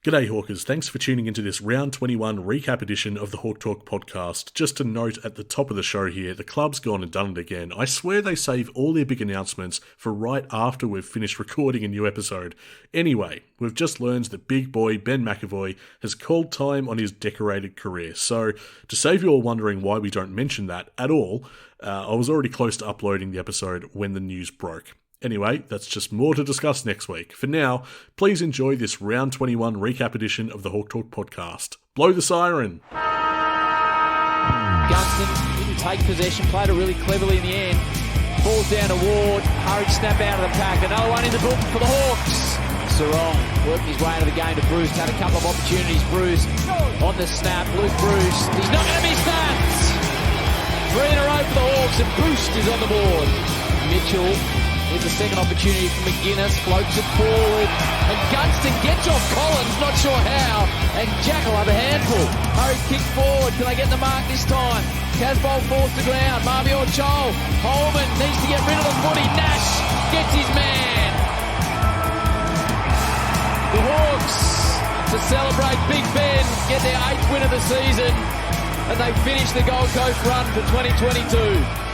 G'day Hawkers, thanks for tuning into this round 21 recap edition of the Hawk Talk podcast. Just a note at the top of the show here, the club's gone and done it again. I swear they save all their big announcements for right after we've finished recording a new episode. Anyway, we've just learned that big boy Ben McEvoy has called time on his decorated career. So, to save you all wondering why we don't mention that at all, I was already close to uploading the episode when the news broke. Anyway, that's just more to discuss next week. For now, please enjoy this round 21 recap edition of the Hawk Talk podcast. Blow the siren! Gunston didn't take possession, played it really cleverly in the end. Falls down to Ward, hurried snap out of the pack. Another one in the book for the Hawks. Sarong working his way into the game to Bruce. Had a couple of opportunities. Bruce on the snap. Luke Bruce. He's not going to miss that. 3 in a row for the Hawks and Bruce is on the board. Mitchell with the second opportunity for McGuinness, floats it forward, and Gunston gets off Collins, not sure how, and Jack will have a handful. Hurried kick forward, can they get the mark this time? Casbolt falls to ground, Marmior Chol, Holman needs to get rid of the footy, Nash gets his man. The Hawks, to celebrate Big Ben, get their 8th win of the season, and they finish the Gold Coast run for 2022.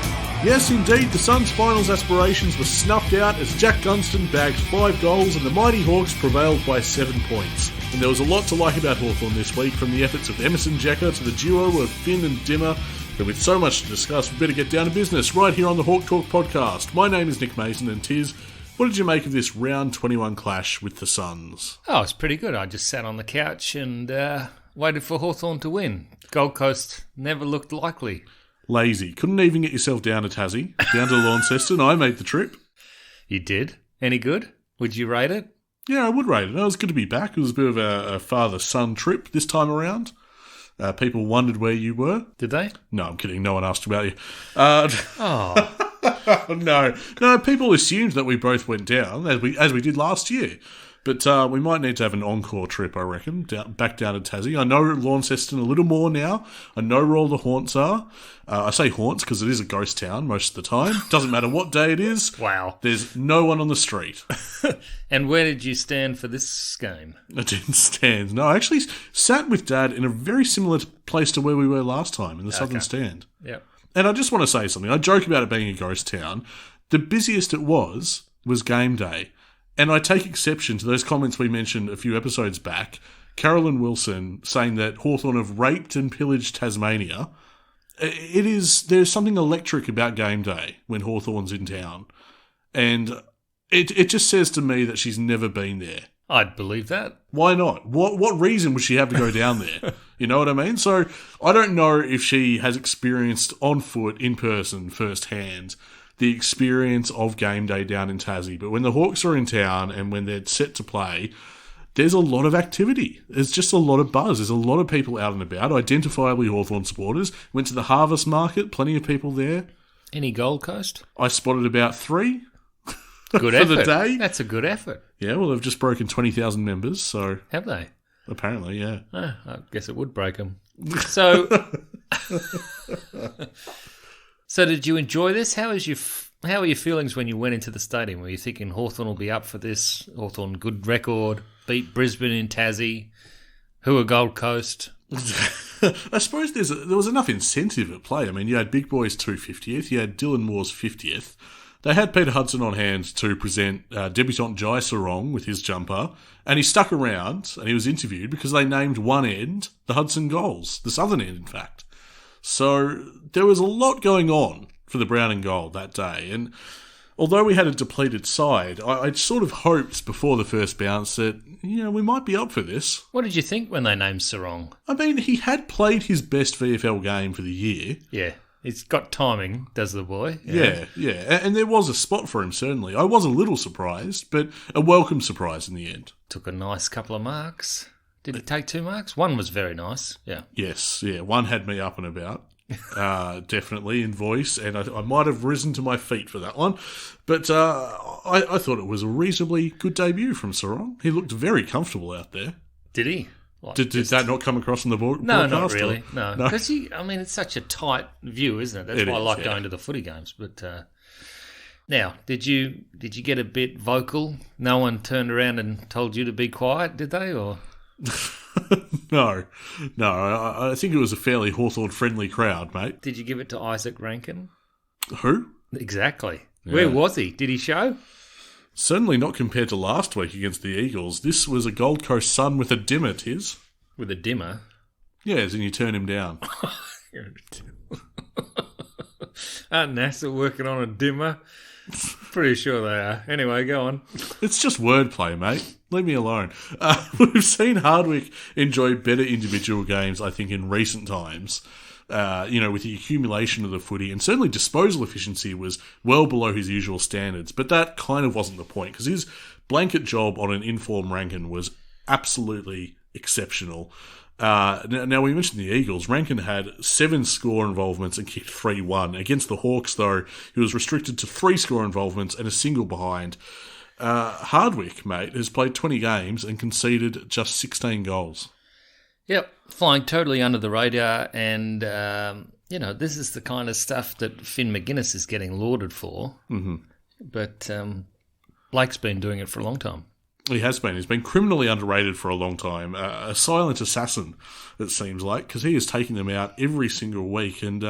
Yes, indeed, the Suns' finals aspirations were snuffed out as Jack Gunston bagged 5 goals and the mighty Hawks prevailed by 7 points. And there was a lot to like about Hawthorn this week, from the efforts of Emerson Jeka to the duo of Finn and Dimma. But with so much to discuss, we better get down to business right here on the Hawk Talk podcast. My name is Nick Mason, and Tiz, what did you make of this round 21 clash with the Suns? Oh, it's pretty good. I just sat on the couch and waited for Hawthorn to win. Gold Coast never looked likely. Lazy. Couldn't even get yourself down to Tassie, down to Launceston. I made the trip. You did? Any good? Would you rate it? Yeah, I would rate it. It was good to be back. It was a bit of a father-son trip this time around. People wondered where you were. Did they? No, I'm kidding. No one asked about you. Oh. No, people assumed that we both went down, as we did last year. But we might need to have an encore trip, I reckon, back down to Tassie. I know Launceston a little more now. I know where all the haunts are. I say haunts because it is a ghost town most of the time. Doesn't matter what day it is. Wow. There's no one on the street. And where did you stand for this game? I didn't stand. No, I actually sat with Dad in a very similar place to where we were last time, in the Southern Stand. Yep. And I just want to say something. I joke about it being a ghost town. The busiest it was game day. And I take exception to those comments we mentioned a few episodes back. Carolyn Wilson saying that Hawthorn have raped and pillaged Tasmania. There's something electric about game day when Hawthorn's in town. And it just says to me that she's never been there. I'd believe that. Why not? What reason would she have to go down there? You know what I mean? So I don't know if she has experienced on foot, in person, firsthand, the experience of game day down in Tassie. But when the Hawks are in town and when they're set to play, there's a lot of activity. There's just a lot of buzz. There's a lot of people out and about, identifiably Hawthorn supporters. Went to the harvest market, plenty of people there. Any Gold Coast? I spotted about 3 good for effort. The day. That's a good effort. Yeah, well, they've just broken 20,000 members, so... Have they? Apparently, yeah. I guess it would break them. So... So did you enjoy this? How were your feelings when you went into the stadium? Were you thinking Hawthorn will be up for this? Hawthorn, good record, beat Brisbane in Tassie, who are Gold Coast? I suppose there was enough incentive at play. I mean, you had Big Boy's 250th, you had Dylan Moore's 50th. They had Peter Hudson on hand to present debutant Jai Sarong with his jumper, and he stuck around and he was interviewed because they named one end the Hudson Goals, the southern end, in fact. So there was a lot going on for the brown and gold that day. And although we had a depleted side, I sort of hoped before the first bounce that, we might be up for this. What did you think when they named Sarong? I mean, he had played his best VFL game for the year. Yeah, he's got timing, does the boy. Yeah. And there was a spot for him, certainly. I was a little surprised, but a welcome surprise in the end. Took a nice couple of marks. Did he take 2 marks? One was very nice, yeah. Yes, yeah. One had me up and about, definitely, in voice, and I might have risen to my feet for that one. But I thought it was a reasonably good debut from Sarong. He looked very comfortable out there. Did he? Did that not come across on the broadcast? No, not really, no. Because it's such a tight view, isn't it? That's why I like going to the footy games. But now, did you get a bit vocal? No one turned around and told you to be quiet, did they? Or No. I think it was a fairly Hawthorn-friendly crowd, mate. Did you give it to Isaac Rankin? Who? Exactly. Yeah. Where was he? Did he show? Certainly not compared to last week against the Eagles. This was a Gold Coast Sun with a dimmer, Tiz. With a dimmer? Yeah, as in you turn him down. Aren't NASA working on a dimmer? Pretty sure they are. Anyway, go on. It's just wordplay, mate. Leave me alone. We've seen Hardwick enjoy better individual games, I think, in recent times. With the accumulation of the footy, and certainly disposal efficiency was well below his usual standards. But that kind of wasn't the point, because his blanket job on an informed Rankin was absolutely exceptional. Now, we mentioned the Eagles. Rankin had 7 score involvements and kicked 3-1. Against the Hawks, though, he was restricted to 3 score involvements and a single behind. Hardwick, mate, has played 20 games and conceded just 16 goals. Yep, flying totally under the radar, and, this is the kind of stuff that Finn McGuinness is getting lauded for. Mm-hmm. But Blake's been doing it for a long time. He has been. He's been criminally underrated for a long time. A silent assassin, it seems like, because he is taking them out every single week, and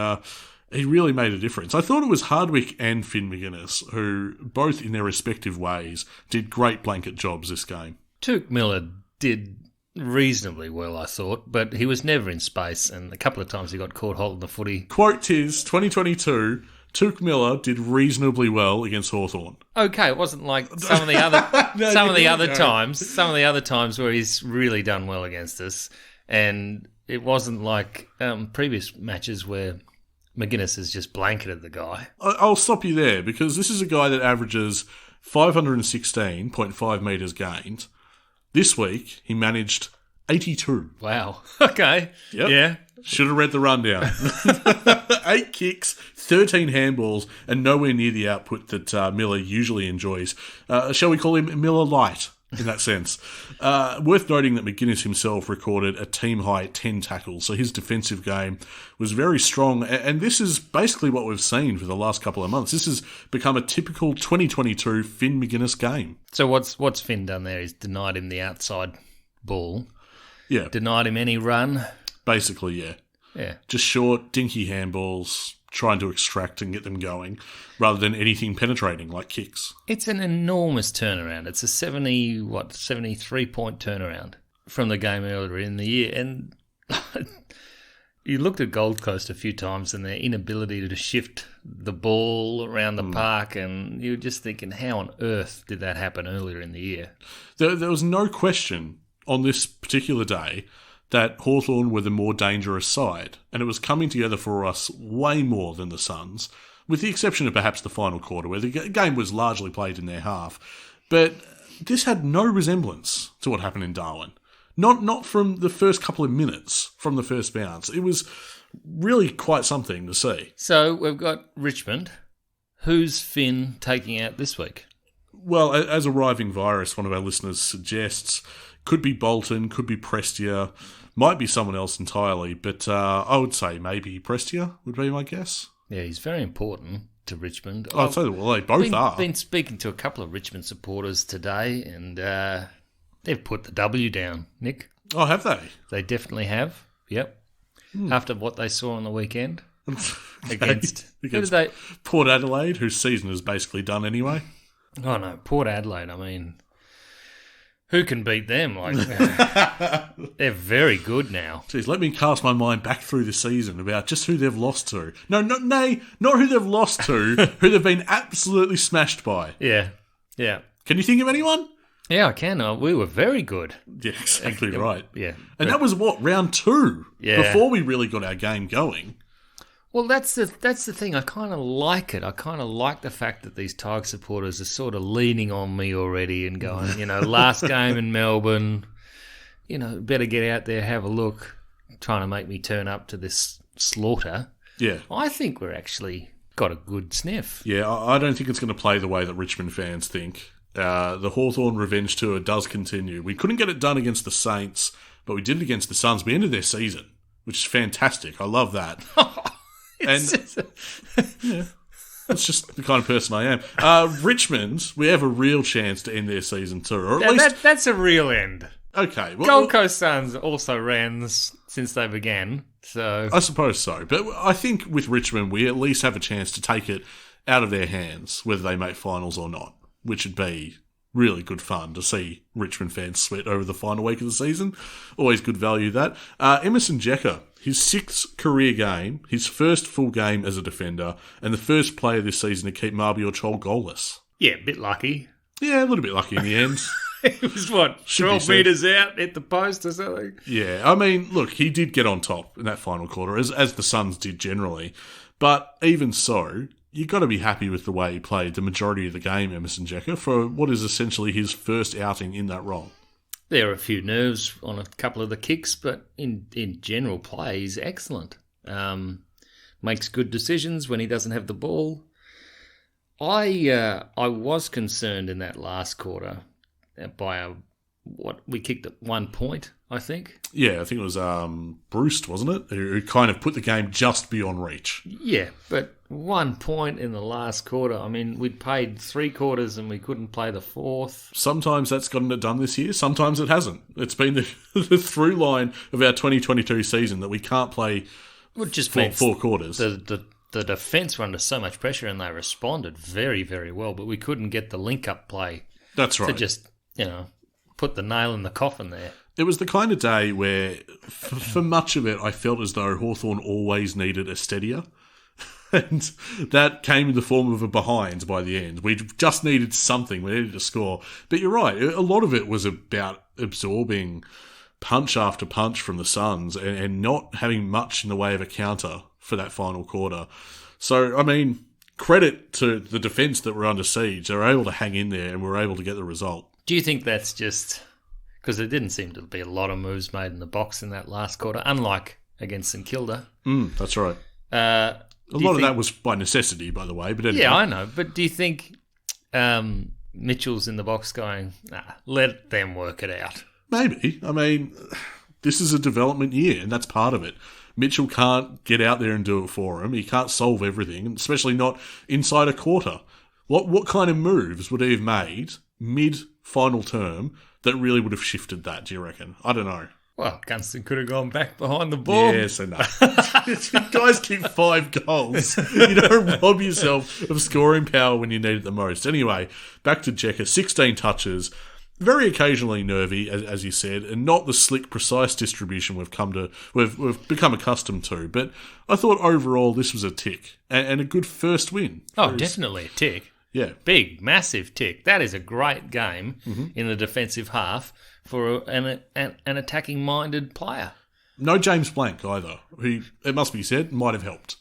he really made a difference. I thought it was Hardwick and Finn McGuinness, who, both in their respective ways, did great blanket jobs this game. Tuke Miller did reasonably well, I thought, but he was never in space, and a couple of times he got caught holding the footy. Quote Tiz, 2022, Tuke Miller did reasonably well against Hawthorn. Okay, it wasn't like some of the other times where he's really done well against us, and it wasn't like previous matches where McGuinness has just blanketed the guy. I'll stop you there, because this is a guy that averages 516.5 metres gained. This week, he managed 82. Wow. Okay. Yep. Yeah. Should have read the rundown. 8 kicks, 13 handballs, and nowhere near the output that Miller usually enjoys. Shall we call him Miller Light in that sense? Worth noting that McGuinness himself recorded a team-high 10 tackles, so his defensive game was very strong, and this is basically what we've seen for the last couple of months. This has become a typical 2022 Finn McGuinness game. So what's Finn done there? He's denied him the outside ball. Yeah. Denied him any run. Basically, yeah. Yeah. Just short, dinky handballs, trying to extract and get them going, rather than anything penetrating like kicks. It's an enormous turnaround. It's a 73-point turnaround from the game earlier in the year. And you looked at Gold Coast a few times and their inability to shift the ball around the park, and you were just thinking, how on earth did that happen earlier in the year? There was no question on this particular day that Hawthorn were the more dangerous side, and it was coming together for us way more than the Suns, with the exception of perhaps the final quarter, where the game was largely played in their half. But this had no resemblance to what happened in Darwin. Not from the first couple of minutes, from the first bounce. It was really quite something to see. So we've got Richmond. Who's Finn taking out this week? Well, as Arriving Virus, one of our listeners suggests, could be Bolton, could be Prestia, might be someone else entirely, but I would say maybe Prestia would be my guess. Yeah, he's very important to Richmond. I'd say, well, they both are. I've been speaking to a couple of Richmond supporters today, and they've put the W down, Nick. Oh, have they? They definitely have, yep. After what they saw on the weekend against who did they? Port Adelaide, whose season is basically done anyway. Oh, no, Port Adelaide, I mean, who can beat them? Like, they're very good now. Jeez, let me cast my mind back through the season about just who they've lost to. Not who they've lost to, who they've been absolutely smashed by. Yeah. Can you think of anyone? Yeah, I can. We were very good. Yeah, exactly right. Yeah. And that was, round 2? Yeah. Before we really got our game going. Well, that's the thing. I kind of like it. I kind of like the fact that these Tigers supporters are sort of leaning on me already and going, last game in Melbourne, better get out there, have a look, trying to make me turn up to this slaughter. Yeah. I think we're actually got a good sniff. Yeah, I don't think it's going to play the way that Richmond fans think. The Hawthorn revenge tour does continue. We couldn't get it done against the Saints, but we did it against the Suns. We ended their season, which is fantastic. I love that. Yeah, that's just the kind of person I am. Richmond, we have a real chance to end their season too, or at least that's a real end. Okay. Well, Gold Coast Suns also ran since they began, so... I suppose so. But I think with Richmond, we at least have a chance to take it out of their hands, whether they make finals or not, which would be really good fun to see Richmond fans sweat over the final week of the season. Always good value, that. Emerson Jeka, his 6th career game, his first full game as a defender, and the first player this season to keep Marby or Chol goalless. Yeah, a bit lucky. Yeah, a little bit lucky in the end. It was, 12 metres out at the post or something? Yeah, I mean, look, he did get on top in that final quarter, as the Suns did generally. But even so, you've got to be happy with the way he played the majority of the game, Emerson Jeka, for what is essentially his first outing in that role. There are a few nerves on a couple of the kicks, but in general play, he's excellent. Makes good decisions when he doesn't have the ball. I was concerned in that last quarter by what we kicked at 1 point, I think. Yeah, I think it was Bruce, wasn't it? Who kind of put the game just beyond reach. Yeah, but 1 point in the last quarter. I mean, we'd played 3 quarters and we couldn't play the 4th. Sometimes that's gotten it done this year. Sometimes it hasn't. It's been the through line of our 2022 season that we can't play four quarters. The defence were under so much pressure and they responded very, very well, but we couldn't get the link-up play. That's right. To just, put the nail in the coffin there. It was the kind of day where, for much of it, I felt as though Hawthorn always needed a steadier. And that came in the form of a behind by the end. We just needed something. We needed to score. But you're right. A lot of it was about absorbing punch after punch from the Suns and not having much in the way of a counter for that final quarter. So, I mean, credit to the defence that were under siege. They were able to hang in there and were able to get the result. Do you think that's just... Because there didn't seem to be a lot of moves made in the box in that last quarter, unlike against St Kilda. That's right. A lot of that was by necessity, by the way. But anyway. Yeah, I know. But do you think Mitchell's in the box going, let them work it out? Maybe. I mean, this is a development year, and that's part of it. Mitchell can't get out there and do it for him. He can't solve everything, especially not inside a quarter. What kind of moves would he have made mid-final term that really would have shifted that, do you reckon? I don't know. Well, Gunston could have gone back behind the ball. Yeah, so no. You guys keep 5 goals. You don't rob yourself of scoring power when you need it the most. Anyway, back to Jeka. 16 touches. Very occasionally nervy, as you said, and not the slick, precise distribution we've become accustomed to. But I thought overall this was a tick and a good first win. Oh, definitely a tick. Yeah. Big, massive tick. That is a great game in the defensive half for an attacking-minded player. No James Blank either, who, it must be said, might have helped.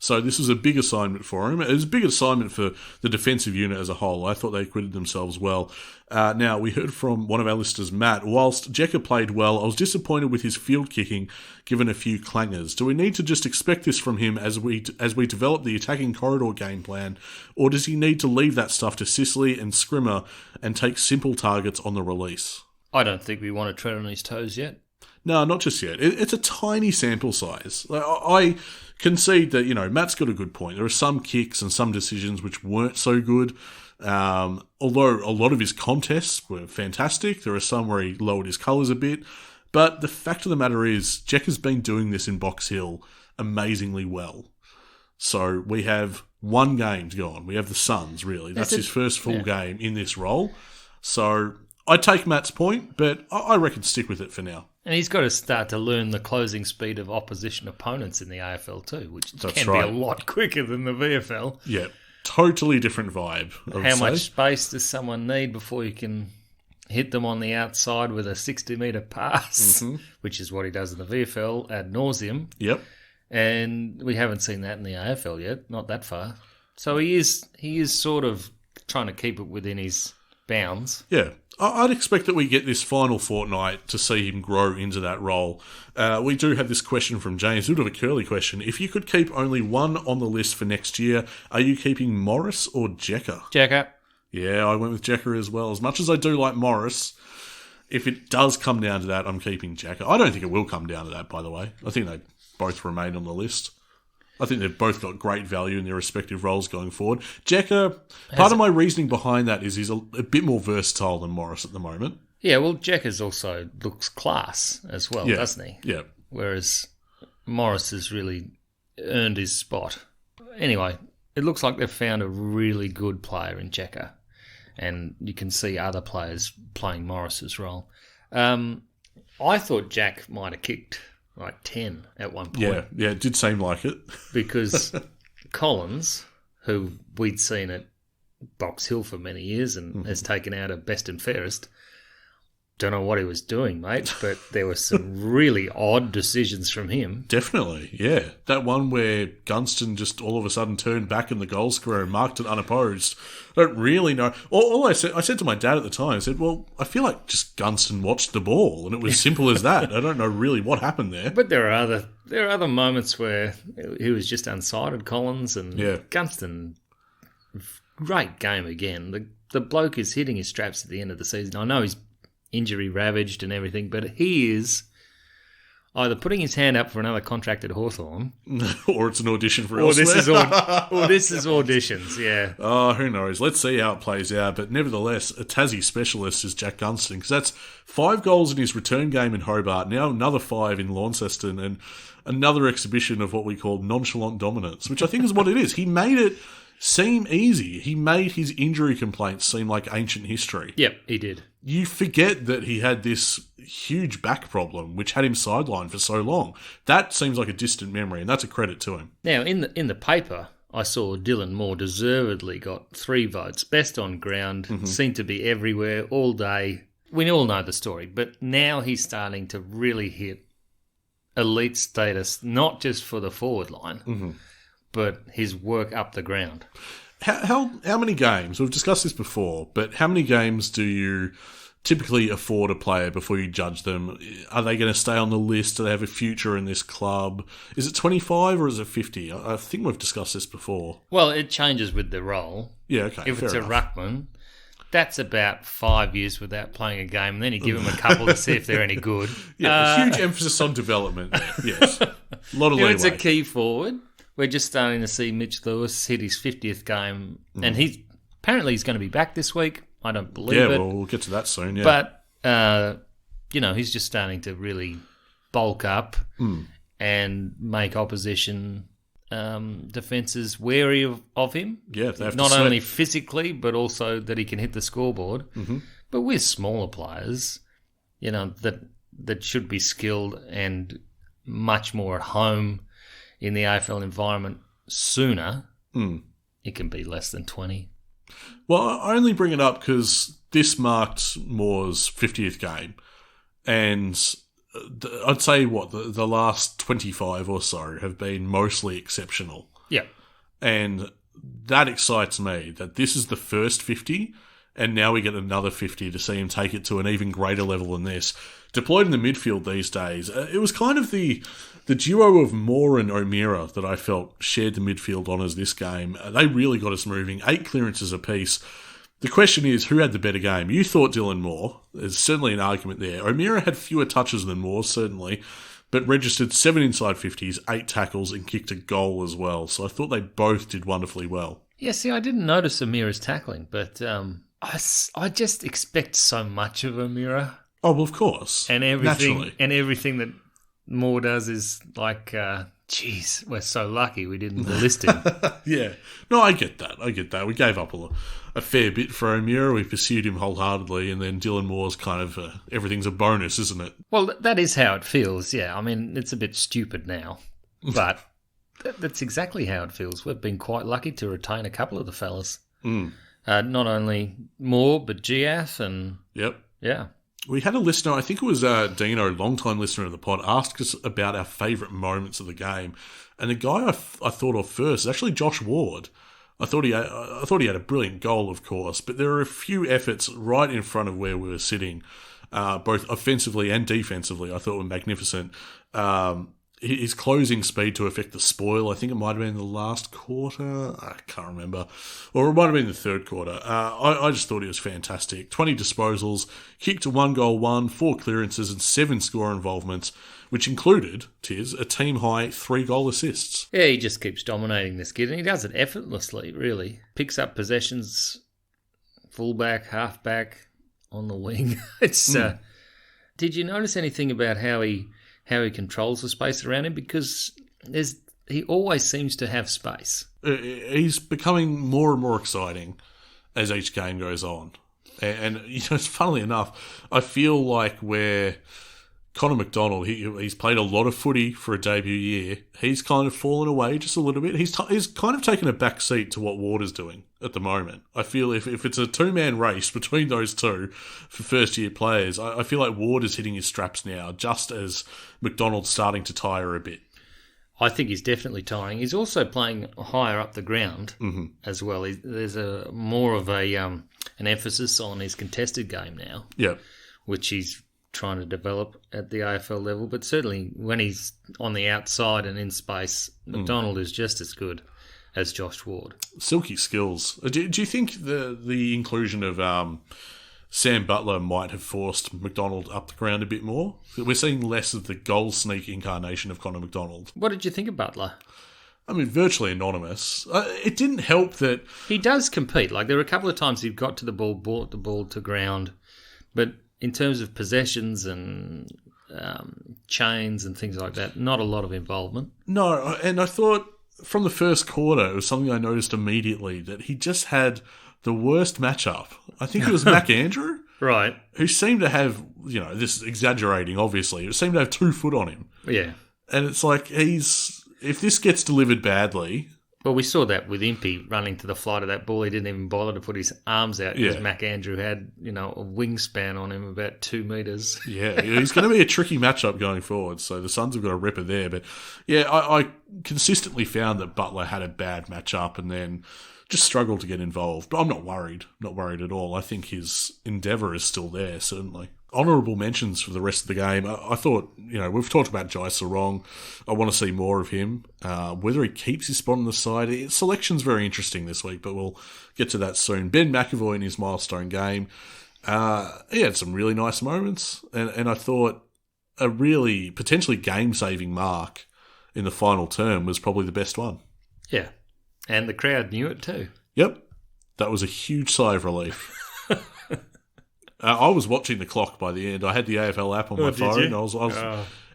So this was a big assignment for him. It was a big assignment for the defensive unit as a whole. I thought they acquitted themselves well. Now, we heard from one of our listeners, Matt, whilst Jeka played well, I was disappointed with his field kicking, given a few clangers. Do we need to just expect this from him as we develop the attacking corridor game plan, or does he need to leave that stuff to Sicily and Scrimmer and take simple targets on the release? I don't think we want to tread on his toes yet. No, not just yet. It's a tiny sample size. I concede that, Matt's got a good point. There are some kicks and some decisions which weren't so good. Although a lot of his contests were fantastic. There are some where he lowered his colours a bit. But the fact of the matter is, Jeka's been doing this in Box Hill amazingly well. So we have one game to go on. We have the Suns, really. That's his first full game in this role. So I take Matt's point, but I reckon stick with it for now. And he's got to start to learn the closing speed of opposition opponents in the AFL too, which can be a lot quicker than the VFL. Yeah, totally different vibe. How much space does someone need before you can hit them on the outside with a 60-metre pass, which is what he does in the VFL ad nauseum. Yep. And we haven't seen that in the AFL yet, not that far. So he is sort of trying to keep it within his bounds. Yeah. I'd expect that we get this final fortnight to see him grow into that role. We do have this question from James, a bit of a curly question. If you could keep only one on the list for next year, are you keeping Morris or Jeka? Jeka. Yeah, I went with Jeka as well. As much as I do like Morris, if it does come down to that, I'm keeping Jeka. I don't think it will come down to that, by the way. I think they both remain on the list. I think they've both got great value in their respective roles going forward. Jeka, part of my reasoning behind that is he's a bit more versatile than Morris at the moment. Yeah, well, Jeka's also looks class as well, doesn't he? Yeah. Whereas Morris has really earned his spot. Anyway, it looks like they've found a really good player in Jeka, and you can see other players playing Morris's role. I thought Jack might have kicked like 10 at one point. Yeah, it did seem like it. Because Collins, who we'd seen at Box Hill for many years and has taken out a best and fairest, don't know what he was doing, mate, but there were some really odd decisions from him. Definitely, yeah. That one where Gunston just all of a sudden turned back in the goal square and marked it unopposed. I don't really know. All I said to my dad at the time, I said, well, I feel like just Gunston watched the ball, and it was simple as that. I don't know really what happened there. But there are other moments where he was just unsighted, Collins, and Gunston, great game again. The bloke is hitting his straps at the end of the season. I know he's injury ravaged and everything, but he is either putting his hand up for another contract at Hawthorn, or it's an audition for elsewhere. This is auditions, yeah. Oh, who knows? Let's see how it plays out. But nevertheless, a Tassie specialist is Jack Gunston, because that's 5 goals in his return game in Hobart, now another 5 in Launceston, and another exhibition of what we call nonchalant dominance, which I think is what it is. He made it seem easy. He made his injury complaints seem like ancient history. Yep, he did. You forget that he had this huge back problem, which had him sidelined for so long. That seems like a distant memory, and that's a credit to him. Now, in the paper, I saw Dylan Moore deservedly got 3 votes. Best on ground, seemed to be everywhere, all day. We all know the story, but now he's starting to really hit elite status, not just for the forward line, but his work up the ground. How many games, we've discussed this before, but how many games do you typically afford a player before you judge them? Are they going to stay on the list? Do they have a future in this club? Is it 25 or is it 50? I think we've discussed this before. Well, it changes with the role. Yeah, okay. If it's enough. a ruckman, that's about 5 years without playing a game, and then you give them a couple to see if they're any good. Yeah, huge emphasis on development there, yes. A lot of leeway. It's a key forward. We're just starting to see Mitch Lewis hit his 50th game, and he's going to be back this week. I don't believe it. Yeah, well, we'll get to that soon, yeah. But, he's just starting to really bulk up and make opposition defences wary of him. Yeah, they have not to only physically, but also that he can hit the scoreboard. But with smaller players, that should be skilled and much more at home in the AFL environment sooner, it can be less than 20. Well, I only bring it up because this marked Moore's 50th game, and I'd say, the last 25 or so have been mostly exceptional. Yeah. And that excites me, that this is the first 50, and now we get another 50 to see him take it to an even greater level than this. Deployed in the midfield these days, it was kind of the duo of Moore and O'Meara that I felt shared the midfield honours this game. They really got us moving. 8 clearances apiece. The question is, who had the better game? You thought Dylan Moore. There's certainly an argument there. O'Meara had fewer touches than Moore, certainly, but registered 7 inside 50s, 8 tackles, and kicked a goal as well. So I thought they both did wonderfully well. Yeah, see, I didn't notice O'Meara's tackling, but I just expect so much of O'Meara. Oh, well, of course. And everything, naturally. And everything that Moore does is like, geez, we're so lucky we didn't list him. Yeah. No, I get that. We gave up a fair bit for O'Meara. We pursued him wholeheartedly, and then Dylan Moore's kind of, everything's a bonus, isn't it? Well, that is how it feels, yeah. I mean, it's a bit stupid now, but that's exactly how it feels. We've been quite lucky to retain a couple of the fellas. Not only Moore, but Giath and... Yep. Yeah. We had a listener, I think it was Dino, long-time listener of the pod, asked us about our favourite moments of the game. And the guy I thought of first is actually Josh Ward. I thought he had a brilliant goal, of course, but there are a few efforts right in front of where we were sitting, both offensively and defensively, I thought were magnificent. His closing speed to affect the spoil, I think it might have been in the last quarter. I can't remember. Or it might have been the third quarter. I just thought he was fantastic. 20 disposals, kicked to 1 goal, 4 clearances, and 7 score involvements, which included, a team-high 3 goal assists. Yeah, he just keeps dominating this kid, and he does it effortlessly, really. Picks up possessions, fullback, halfback, on the wing. It's. Did you notice anything about how he controls the space around him? Because he always seems to have space. He's becoming more and more exciting as each game goes on. And funnily enough, I feel like where Connor McDonald, he's played a lot of footy for a debut year. He's kind of fallen away just a little bit. He's kind of taken a back seat to what Ward is doing at the moment. I feel if it's a two-man race between those two for first-year players, I feel like Ward is hitting his straps now, just as McDonald's starting to tire a bit. I think he's definitely tiring. He's also playing higher up the ground as well. There's more of an emphasis on his contested game now, which he's trying to develop at the AFL level. But certainly when he's on the outside and in space, McDonald is just as good as Josh Ward. Silky skills. Do you think the inclusion of Sam Butler might have forced McDonald up the ground a bit more? We're seeing less of the goal sneak incarnation of Connor McDonald. What did you think of Butler? I mean, virtually anonymous. It didn't help that... He does compete. Like, there were a couple of times he got to the ball, brought the ball to ground, but in terms of possessions and chains and things like that, not a lot of involvement. No, and I thought from the first quarter, it was something I noticed immediately, that he just had the worst matchup. I think it was Mac Andrew. Right. Who seemed to have, this is exaggerating, obviously, it seemed to have 2 foot on him. Yeah. And it's like, if this gets delivered badly... Well, we saw that with Impey running to the flight of that ball. He didn't even bother to put his arms out because Mac Andrew had, a wingspan on him about 2 metres. Yeah, he's going to be a tricky matchup going forward. So the Suns have got a ripper there. But yeah, I consistently found that Butler had a bad matchup and then just struggled to get involved. But I'm not worried. Not worried at all. I think his endeavour is still there, certainly. Honourable mentions for the rest of the game. I thought, we've talked about Jai Sarong. I want to see more of him. Whether he keeps his spot on the side, selection's very interesting this week, but we'll get to that soon. Ben McEvoy in his milestone game, he had some really nice moments, and I thought a really potentially game-saving mark in the final term was probably the best one. Yeah, and the crowd knew it too. Yep, that was a huge sigh of relief. I was watching the clock by the end. I had the AFL app on my phone. I was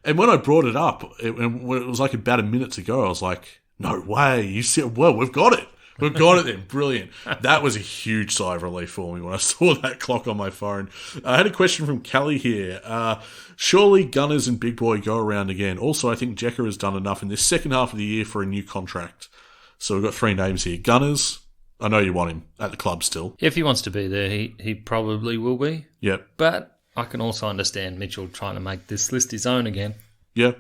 and when I brought it up, when it was like about a minute to go, I was like, no way. You said, well, we've got it. We've got it then. Brilliant. That was a huge sigh of relief for me when I saw that clock on my phone. I had a question from Callie here. Surely Gunners and Big Boy go around again. Also, I think Jeka has done enough in this second half of the year for a new contract. So we've got 3 names here. Gunners. I know you want him at the club still. If he wants to be there, he probably will be. Yep. But I can also understand Mitchell trying to make this list his own again. Yeah,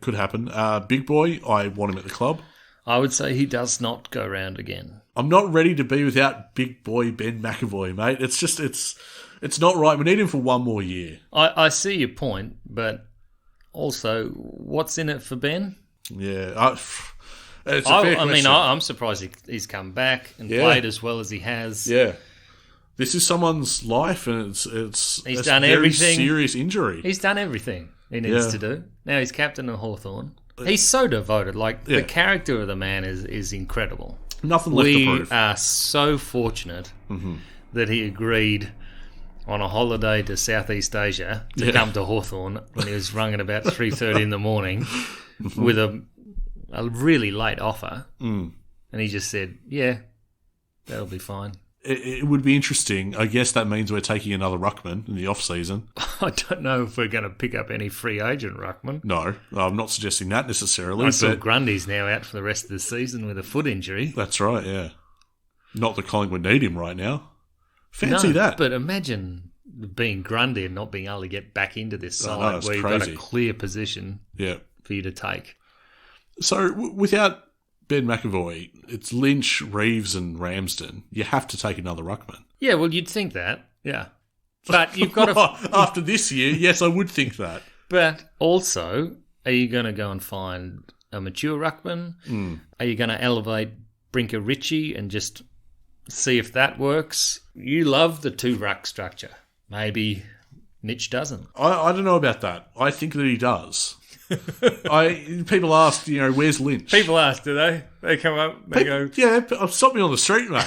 could happen. Big Boy, I want him at the club. I would say he does not go round again. I'm not ready to be without Big Boy Ben McEvoy, mate. It's just, it's not right. We need him for 1 more year. I see your point, but also, what's in it for Ben? Yeah, it's a fair question. I'm surprised he's come back and played as well as he has. Yeah. This is someone's life, and he's done a very everything. Serious injury. He's done everything he needs to do. Now he's captain of Hawthorn. He's so devoted. The character of the man is incredible. Nothing left to prove. We are so fortunate that he agreed on a holiday to Southeast Asia to come to Hawthorn when he was rung at about 3:30 in the morning with a really late offer, and he just said, yeah, that'll be fine. It would be interesting. I guess that means we're taking another ruckman in the off-season. I don't know if we're going to pick up any free agent ruckman. No, I'm not suggesting that necessarily. I saw Grundy's now out for the rest of the season with a foot injury. That's right, yeah. Not that Collingwood need him right now. Fancy that. But imagine being Grundy and not being able to get back into this side where you've got a clear position for you to take. So without Ben McEvoy, it's Lynch, Reeves and Ramsden. You have to take another ruckman. Yeah, well, you'd think that, yeah. But you've got to... After this year, yes, I would think that. But also, are you going to go and find a mature ruckman? Are you going to elevate Brinker Ritchie and just see if that works? You love the 2-ruck structure. Maybe Mitch doesn't. I don't know about that. I think that he does. People ask, where's Lynch? People ask, do they? They come up, they go... Yeah, stop me on the street, mate.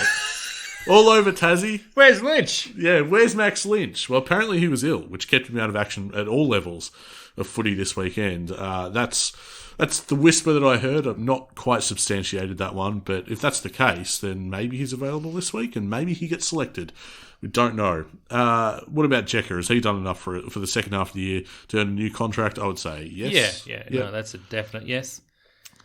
All over Tassie. Where's Lynch? Yeah, where's Max Lynch? Well, apparently he was ill, which kept him out of action at all levels of footy this weekend. That's the whisper that I heard. I've not quite substantiated that one, but if that's the case, then maybe he's available this week and maybe he gets selected. We don't know. What about Jeka? Has he done enough for the second half of the year to earn a new contract? I would say yes. Yeah. No, that's a definite yes.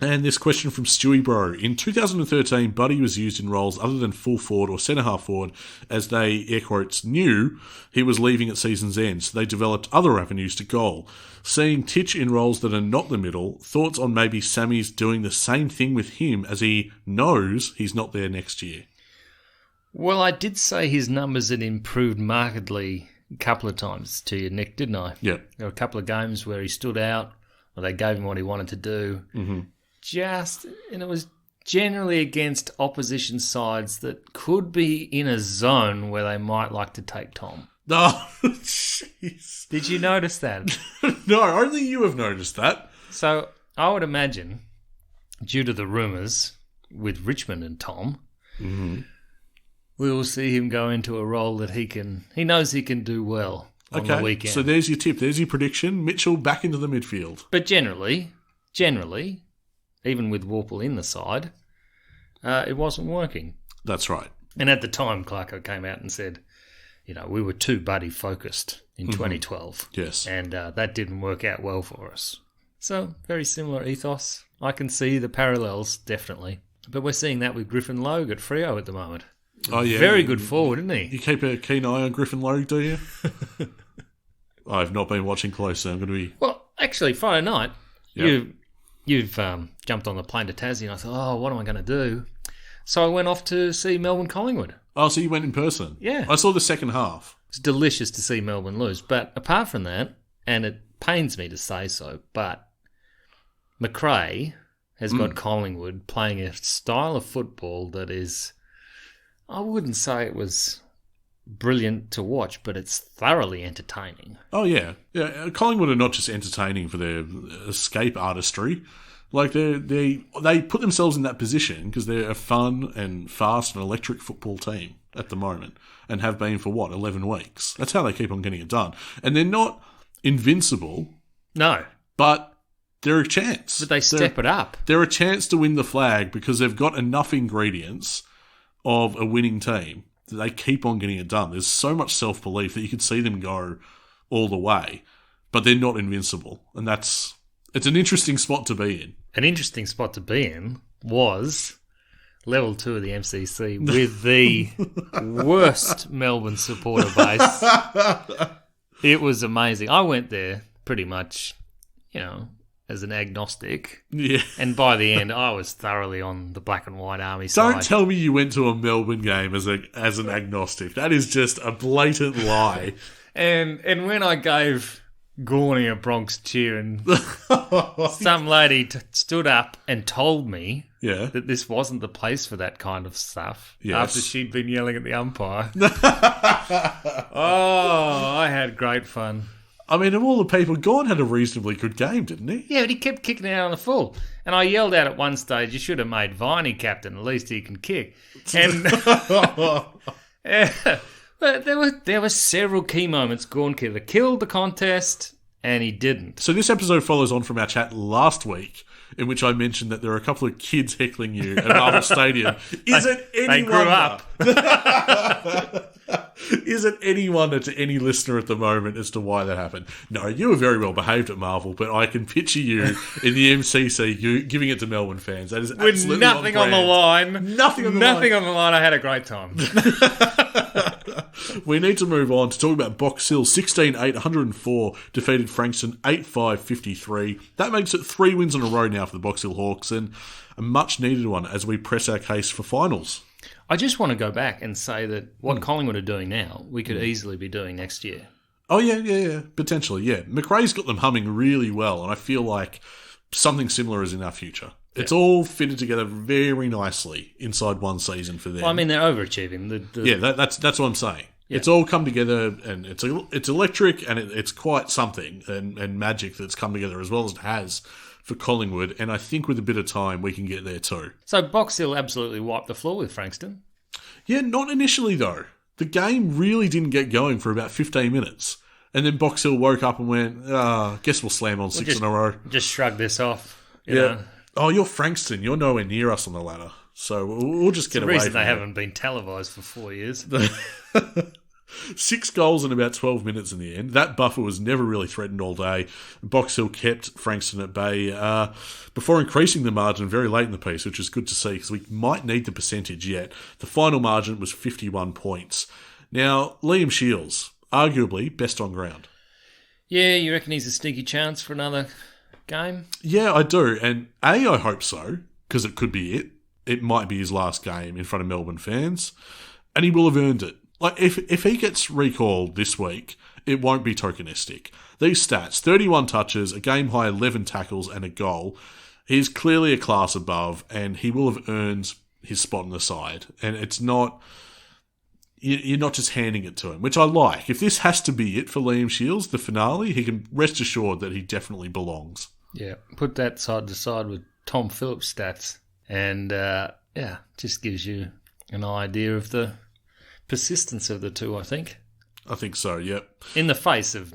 And this question from Stewie Bro. In 2013, Buddy was used in roles other than full forward or centre-half forward as they, air quotes, knew he was leaving at season's end, so they developed other avenues to goal. Seeing Titch in roles that are not the middle, thoughts on maybe Sammy's doing the same thing with him as he knows he's not there next year? Well, I did say his numbers had improved markedly a couple of times to you, Nick, didn't I? Yeah. There were a couple of games where he stood out, or they gave him what he wanted to do. Mm-hmm. And it was generally against opposition sides that could be in a zone where they might like to take Tom. Oh, jeez. Did you notice that? No, only you have noticed that. So I would imagine, due to the rumours with Richmond and Tom, we will see him go into a role that he knows he can do well on the weekend. So there's your tip. There's your prediction. Mitchell back into the midfield. But generally, even with Warple in the side, it wasn't working. That's right. And at the time, Clarko came out and said, we were too Buddy focused in 2012. Yes. And that didn't work out well for us. So, very similar ethos. I can see the parallels, definitely. But we're seeing that with Griffin Logue at Freo at the moment. Oh, yeah. Very good forward, isn't he? You keep a keen eye on Griffin Logue, do you? I've not been watching closely. I'm going to be... Well, actually, Friday night, Yep. You've jumped on the plane to Tassie, and I thought, what am I going to do? So I went off to see Melbourne Collingwood. Oh, so you went in person? Yeah. I saw the second half. It's delicious to see Melbourne lose. But apart from that, and it pains me to say so, but McRae has got Collingwood playing a style of football that is, I wouldn't say it was brilliant to watch, but it's thoroughly entertaining. Oh, yeah. Yeah, Collingwood are not just entertaining for their escape artistry. Like, they put themselves in that position because they're a fun and fast and electric football team at the moment and have been for, 11 weeks. That's how they keep on getting it done. And they're not invincible. No. But they're a chance. But they step it up. They're a chance to win the flag because they've got enough ingredients of a winning team that they keep on getting it done. There's so much self-belief that you could see them go all the way, but they're not invincible. And it's an interesting spot to be in. An interesting spot to be in was level 2 of the MCC with the worst Melbourne supporter base. It was amazing. I went there pretty much, as an agnostic. Yeah. And by the end, I was thoroughly on the Black and White Army side. Don't tell me you went to a Melbourne game as an agnostic. That is just a blatant lie. And when I gave Gorney a Bronx cheer and some lady stood up and told me that this wasn't the place for that kind of stuff after she'd been yelling at the umpire. I had great fun. I mean, of all the people, Gorn had a reasonably good game, didn't he? Yeah, but he kept kicking out on the full. And I yelled out at one stage, you should have made Viney captain, at least he can kick. And but there were several key moments. Gorn either killed the contest, and he didn't. So this episode follows on from our chat last week, in which I mentioned that there are a couple of kids heckling you at Marvel Stadium. Is it any wonder? They grew up. Is it any wonder to any listener at the moment as to why that happened? No, you were very well behaved at Marvel, but I can picture you in the MCC giving it to Melbourne fans. That is absolutely with nothing on the line. Nothing on the line. I had a great time. We need to move on to talk about Box Hill. 16-8, 104, defeated Frankston 8-5, 53. That makes it 3 wins in a row now for the Box Hill Hawks, and a much-needed one as we press our case for finals. I just want to go back and say that what Collingwood are doing now, we could easily be doing next year. Oh, yeah, potentially, yeah. McRae's got them humming really well, and I feel like something similar is in our future. Yeah. It's all fitted together very nicely inside one season for them. Well, I mean, they're overachieving. That's what I'm saying. Yeah. It's all come together, and it's electric, and it's quite something, and magic that's come together as well as it has for Collingwood, and I think with a bit of time we can get there too. So Box Hill absolutely wiped the floor with Frankston. Yeah, not initially though. The game really didn't get going for about 15 minutes. And then Box Hill woke up and went, guess we'll slam on six in a row. Just shrug this off. You know? Oh, you're Frankston. You're nowhere near us on the ladder. So we'll just get away from it. The reason they haven't been televised for 4 years. 6 goals in about 12 minutes in the end. That buffer was never really threatened all day. Box Hill kept Frankston at bay before increasing the margin very late in the piece, which is good to see because we might need the percentage yet. The final margin was 51 points. Now, Liam Shields, arguably best on ground. Yeah, you reckon he's a sneaky chance for another game? Yeah, I do. And I hope so, because it could be it. It might be his last game in front of Melbourne fans, and he will have earned it. Like, if he gets recalled this week, it won't be tokenistic. These stats, 31 touches, a game-high 11 tackles and a goal. He's clearly a class above, and he will have earned his spot in the side. And it's not... You're not just handing it to him, which I like. If this has to be it for Liam Shields, the finale, he can rest assured that he definitely belongs. Yeah, put that side to side with Tom Phillips' stats. And, just gives you an idea of the persistence of the two, I think. I think so, yep. In the face of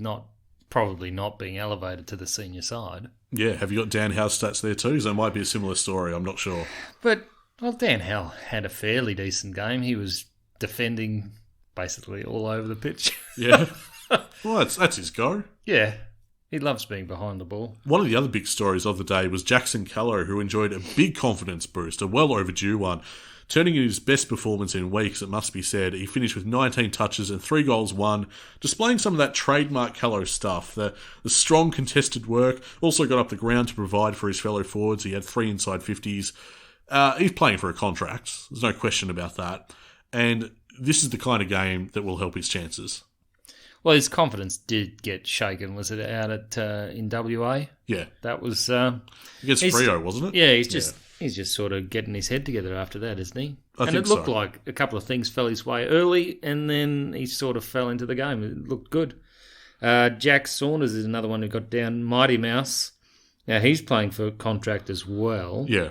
probably not being elevated to the senior side. Yeah, have you got Dan Howe's stats there too? Because that might be a similar story, I'm not sure. But, Dan Howe had a fairly decent game. He was defending basically all over the pitch. Yeah. Well, that's his go. Yeah. He loves being behind the ball. One of the other big stories of the day was Jackson Callow, who enjoyed a big confidence boost, a well overdue one. Turning in his best performance in weeks, it must be said. He finished with 19 touches and 3 goals won, displaying some of that trademark Callow stuff. The strong contested work, also got up the ground to provide for his fellow forwards. He had 3 inside 50s. He's playing for a contract. There's no question about that. And this is the kind of game that will help his chances. Well, his confidence did get shaken. Was it out in WA? Yeah. That was... Against Freo, wasn't it? Yeah, he's just sort of getting his head together after that, isn't he? I think it looked like a couple of things fell his way early, and then he sort of fell into the game. It looked good. Jack Saunders is another one who got down. Mighty Mouse. Now, he's playing for a contract as well. Yeah.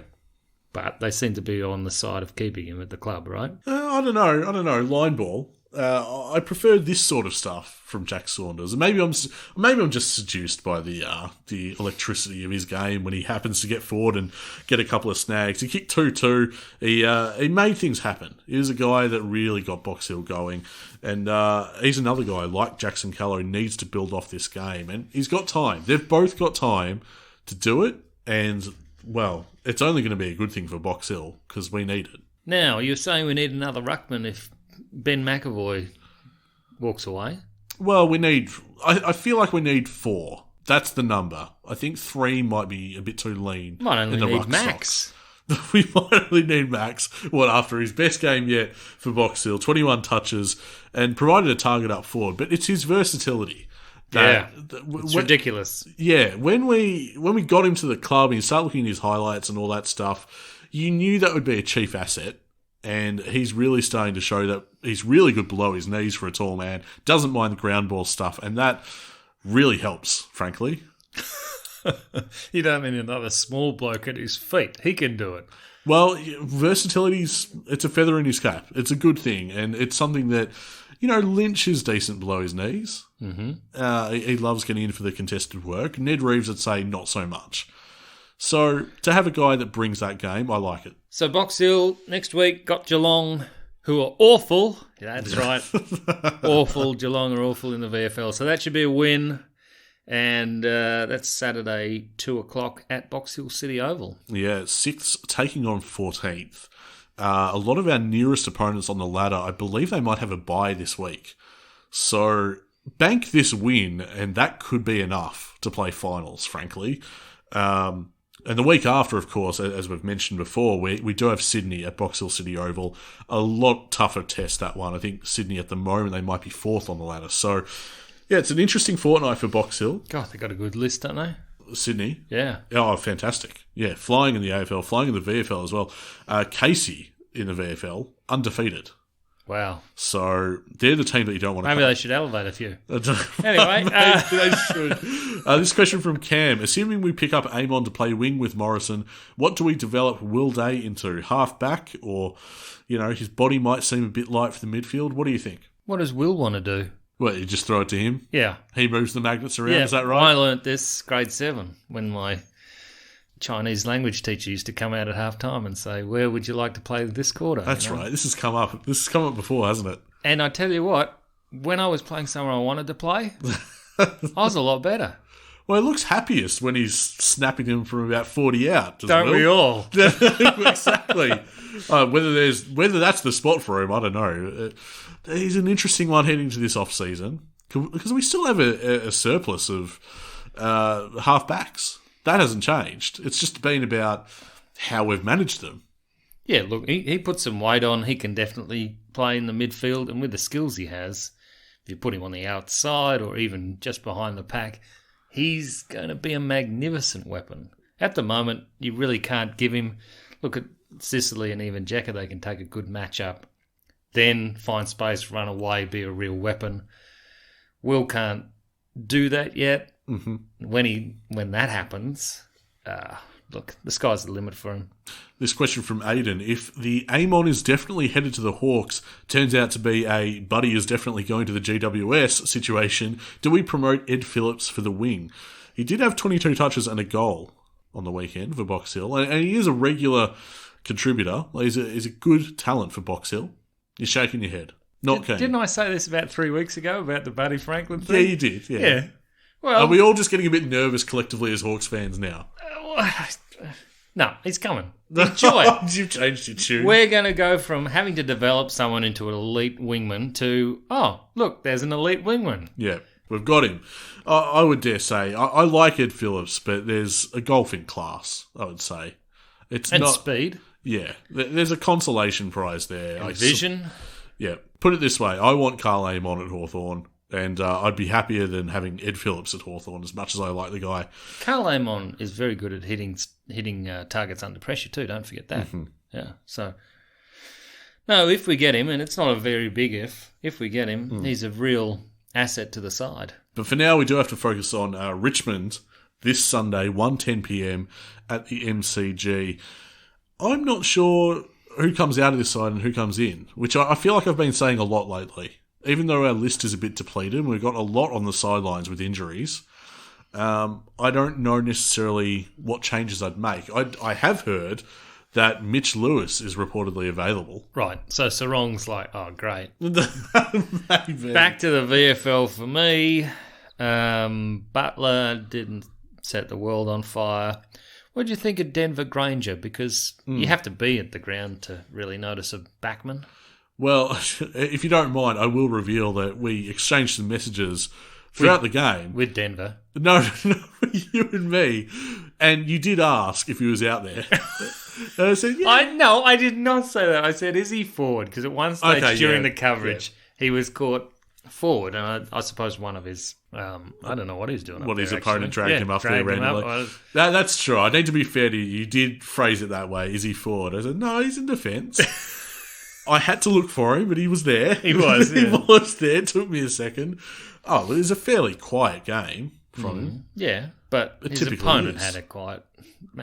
But they seem to be on the side of keeping him at the club, right? I don't know. Line ball. I prefer this sort of stuff from Jack Saunders. Maybe I'm just seduced by the electricity of his game when he happens to get forward and get a couple of snags. He kicked 2-2. He made things happen. He was a guy that really got Box Hill going, and he's another guy like Jackson Callow needs to build off this game, and he's got time. They've both got time to do it, and well, it's only going to be a good thing for Box Hill because we need it. Now, you're saying we need another ruckman if Ben McEvoy walks away? Well, I feel like we need 4. That's the number. I think 3 might be a bit too lean. Might only need Max. We might only need Max, after his best game yet for Box Hill, 21 touches, and provided a target up forward. But it's his versatility. It's ridiculous. Yeah, when we got him to the club and you start looking at his highlights and all that stuff, you knew that would be a chief asset. And he's really starting to show that he's really good below his knees for a tall man, doesn't mind the ground ball stuff, and that really helps, frankly. You don't mean another small bloke at his feet. He can do it. Well, it's a feather in his cap. It's a good thing, and it's something that, Lynch is decent below his knees. Mm-hmm. He loves getting in for the contested work. Ned Reeves would say not so much. So, to have a guy that brings that game, I like it. So, Box Hill, next week, got Geelong, who are awful. Yeah, that's right. Awful. Geelong are awful in the VFL. So, that should be a win. And that's Saturday, 2 o'clock at Box Hill City Oval. Yeah, 6th taking on 14th. A lot of our nearest opponents on the ladder, I believe they might have a bye this week. So, bank this win, and that could be enough to play finals, frankly. And the week after, of course, as we've mentioned before, we do have Sydney at Box Hill City Oval. A lot tougher test, that one. I think Sydney at the moment, they might be 4th on the ladder. So, yeah, it's an interesting fortnight for Box Hill. God, they got a good list, don't they? Sydney? Yeah. Oh, fantastic. Yeah, flying in the AFL, flying in the VFL as well. Casey in the VFL, undefeated. Wow. So they're the team that you don't want to Maybe play. they should elevate a few. Anyway, they should. This question from Cam. Assuming we pick up Amon to play wing with Morrison, what do we develop Will Day into? Half back, or his body might seem a bit light for the midfield. What do you think? What does Will want to do? Well, you just throw it to him. Yeah. He moves the magnets around. Yeah, Is that right? I learnt this grade 7 when my Chinese language teacher used to come out at half-time and say, where would you like to play this quarter? That's right. This has come up before, hasn't it? And I tell you what, when I was playing somewhere I wanted to play, I was a lot better. Well, he looks happiest when he's snapping him from about 40 out. Don't we all? Exactly. Whether that's the spot for him, I don't know. He's an interesting one heading to this off-season because we still have a surplus of half-backs. That hasn't changed. It's just been about how we've managed them. Yeah, look, he put some weight on. He can definitely play in the midfield, and with the skills he has, if you put him on the outside or even just behind the pack, he's going to be a magnificent weapon. At the moment, you really can't give him... Look at Sicily and even Jeka, they can take a good match-up, then find space, run away, be a real weapon. Will can't do that yet. Mm-hmm. When that happens, look, the sky's the limit for him. This question from Aiden. If the Amon is definitely headed to the Hawks, turns out to be a Buddy is definitely going to the GWS situation, do we promote Ed Phillips for the wing? He did have 22 touches and a goal on the weekend for Box Hill, and he is a regular contributor. He's a good talent for Box Hill. You're shaking your head. Not keen. Didn't I say this about 3 weeks ago about the Buddy Franklin thing? Yeah, you did. Yeah. Well, are we all just getting a bit nervous collectively as Hawks fans now? No, he's coming. Enjoy it. You've changed your tune. We're going to go from having to develop someone into an elite wingman to, oh, look, there's an elite wingman. Yeah, we've got him. I would dare say, I like Ed Phillips, but there's a golfing class, I would say. It's and not speed. Yeah, there's a consolation prize there. And vision. Yeah, put it this way, I want Carl Amon at Hawthorn, and I'd be happier than having Ed Phillips at Hawthorn as much as I like the guy. Carl Amon is very good at hitting targets under pressure too, don't forget that. Mm-hmm. Yeah, so... No, if we get him, and it's not a very big if we get him, he's a real asset to the side. But for now, we do have to focus on Richmond this Sunday, 1:10pm at the MCG. I'm not sure who comes out of this side and who comes in, which I feel like I've been saying a lot lately. Even though our list is a bit depleted, we've got a lot on the sidelines with injuries. I don't know necessarily what changes I'd make. I have heard that Mitch Lewis is reportedly available. Right, so Sarong's like, oh, great. Maybe. Back to the VFL for me. Butler didn't set the world on fire. What do you think of Denver Granger? Because you have to be at the ground to really notice a backman. Well, if you don't mind, I will reveal that we exchanged some messages throughout the game. With Denver? No, you and me. And you did ask if he was out there. And I said, yeah. I did not say that. I said, is he forward? Because at one stage during the coverage, he was caught forward. And I suppose one of his, I don't know what he's doing. What his opponent dragged him up there randomly. Up. That's true. I need to be fair to you. You did phrase it that way. Is he forward? I said, no, he's in defence. I had to look for him, but he was there. He was, yeah. He was there. It took me a second. Oh, it was a fairly quiet game from him. Yeah, but his opponent had a quiet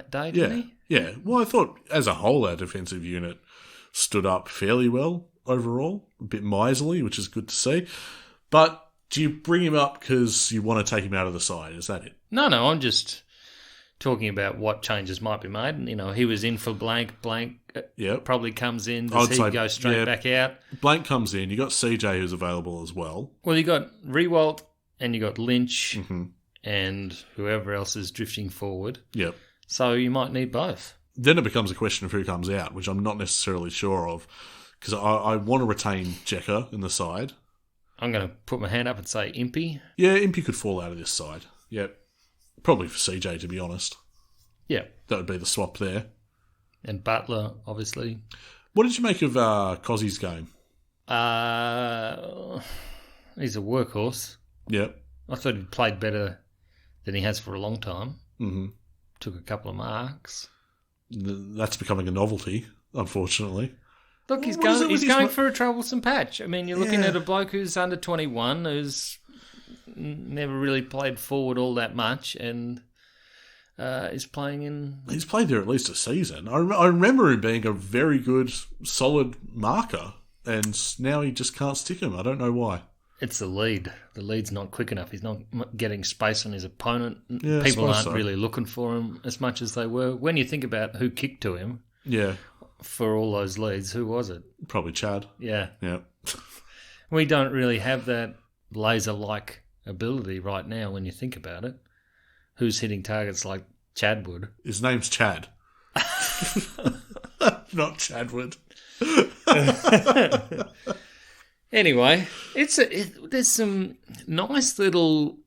day, didn't he? Yeah. Well, I thought as a whole our defensive unit stood up fairly well overall. A bit miserly, which is good to see. But do you bring him up because you want to take him out of the side? Is that it? No, I'm just talking about what changes might be made. And, he was in for blank probably comes in. Does he go straight back out? Blank comes in. You got CJ who's available as well. Well, you got Rewalt and you got Lynch and whoever else is drifting forward. Yep. So you might need both. Then it becomes a question of who comes out, which I'm not necessarily sure of, because I want to retain Jeka in the side. I'm going to put my hand up and say Impey. Yeah, Impey could fall out of this side. Yep. Probably for CJ, to be honest. Yeah. That would be the swap there. And Butler, obviously. What did you make of Cozzy's game? He's a workhorse. Yep. I thought he played better than he has for a long time. Mm-hmm. Took a couple of marks. That's becoming a novelty, unfortunately. Look, he's going for a troublesome patch. I mean, you're looking at a bloke who's under 21, who's never really played forward all that much, and is playing in... He's played there at least a season. I remember him being a very good, solid marker, and now he just can't stick him. I don't know why. It's the lead. The lead's not quick enough. He's not getting space on his opponent. Yeah, people aren't really looking for him as much as they were. When you think about who kicked to him for all those leads, who was it? Probably Chad. Yeah. Yeah. We don't really have that laser-like ability right now when you think about it. Who's hitting targets like Chad would? His name's Chad. Not Chadwood. Anyway, there's some nice little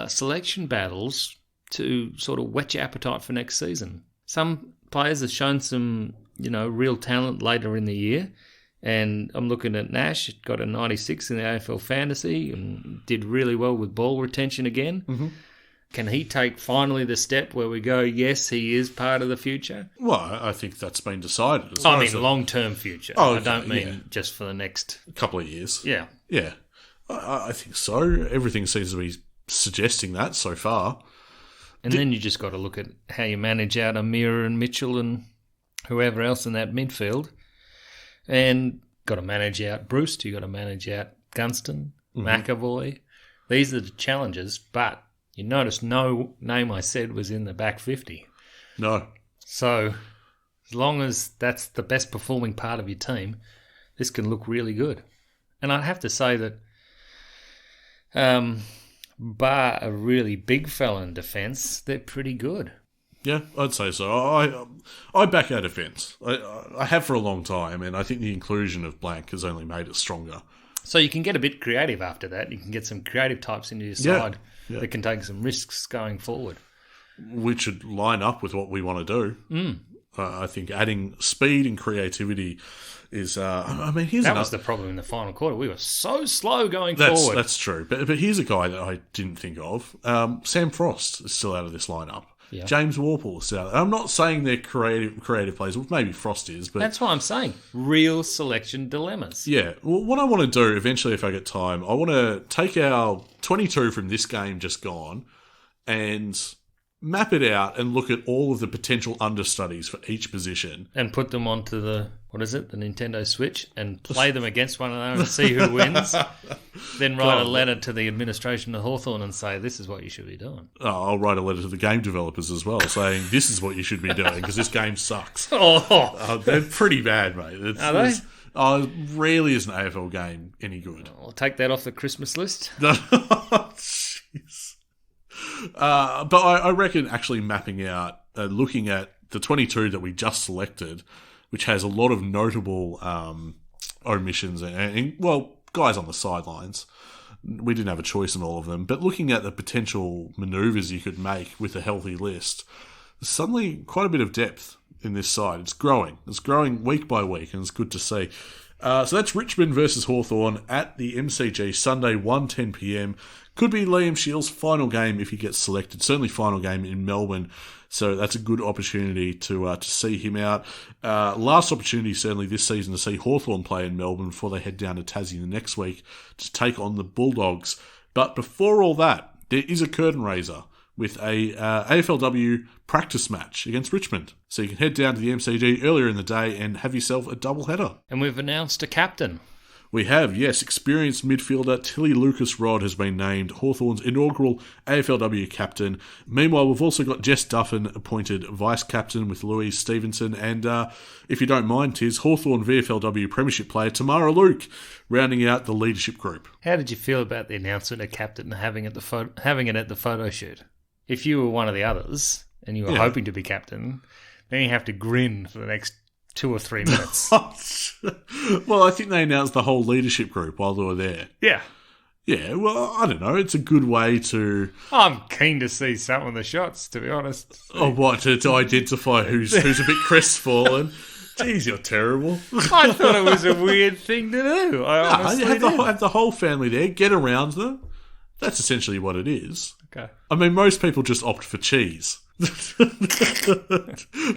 selection battles to sort of whet your appetite for next season. Some players have shown some, real talent later in the year. And I'm looking at Nash, got a 96 in the AFL Fantasy and did really well with ball retention again. Mm-hmm. Can he take finally the step where we go, yes, he is part of the future? Well, I think that's been decided. Long-term future. Oh, I don't mean just for the next... couple of years. Yeah. Yeah. I think so. Everything seems to be suggesting that so far. And then you just got to look at how you manage out Amira and Mitchell and whoever else in that midfield. And got to manage out Bruce, you got to manage out Gunston, McEvoy. These are the challenges, but you notice no name I said was in the back 50. No. So as long as that's the best performing part of your team, this can look really good. And I'd have to say that bar a really big fella in defence, they're pretty good. Yeah, I'd say so. I back our defence. I have for a long time, and I think the inclusion of Blank has only made it stronger. So you can get a bit creative after that. You can get some creative types into your side that can take some risks going forward. Which should line up with what we want to do. I think adding speed and creativity is... that was the problem in the final quarter. We were so slow going forward. That's true. But here's a guy that I didn't think of. Sam Frost is still out of this lineup. Yeah. James Warple is still out. I'm not saying they're creative players. Well, maybe Frost is, but... That's what I'm saying. Real selection dilemmas. Yeah. Well, what I want to do eventually, if I get time, I want to take our 22 from this game just gone and map it out and look at all of the potential understudies for each position. And put them onto the Nintendo Switch and play them against one another and see who wins. Then write a letter to the administration of Hawthorn and say, this is what you should be doing. Oh, I'll write a letter to the game developers as well saying, this is what you should be doing because this game sucks. They're pretty bad, mate. Are they? Rarely is an AFL game any good. I'll take that off the Christmas list. Jeez. But I reckon actually mapping out, looking at the 22 that we just selected, which has a lot of notable omissions and guys on the sidelines. We didn't have a choice in all of them. But looking at the potential manoeuvres you could make with a healthy list, there's suddenly quite a bit of depth in this side. It's growing. It's growing week by week, and it's good to see. So that's Richmond versus Hawthorn at the MCG Sunday, 1:10 p.m. Could be Liam Shields' final game if he gets selected. Certainly final game in Melbourne. So that's a good opportunity to see him out. Last opportunity certainly this season to see Hawthorn play in Melbourne before they head down to Tassie the next week to take on the Bulldogs. But before all that, there is a curtain raiser with a AFLW practice match against Richmond. So you can head down to the MCG earlier in the day and have yourself a doubleheader. And we've announced a captain. We have, yes. Experienced midfielder Tilly Lucas-Rod has been named Hawthorn's inaugural AFLW captain. Meanwhile, we've also got Jess Duffin appointed vice-captain with Louise Stevenson. And if you don't mind, Tiz, Hawthorn VFLW premiership player Tamara Luke rounding out the leadership group. How did you feel about the announcement of captain and having it at the photo shoot? If you were one of the others and you were hoping to be captain, then you have to grin for the next 2 or 3 minutes. Well, I think they announced the whole leadership group while they were there. Yeah. Yeah, well, I don't know. It's a good way to... I'm keen to see some of the shots, to be honest. Oh, what? To identify who's a bit crestfallen? Jeez, you're terrible. I thought it was a weird thing to do. I honestly did. Have the whole family there. Get around them. That's essentially what it is. Okay. I mean, most people just opt for cheese.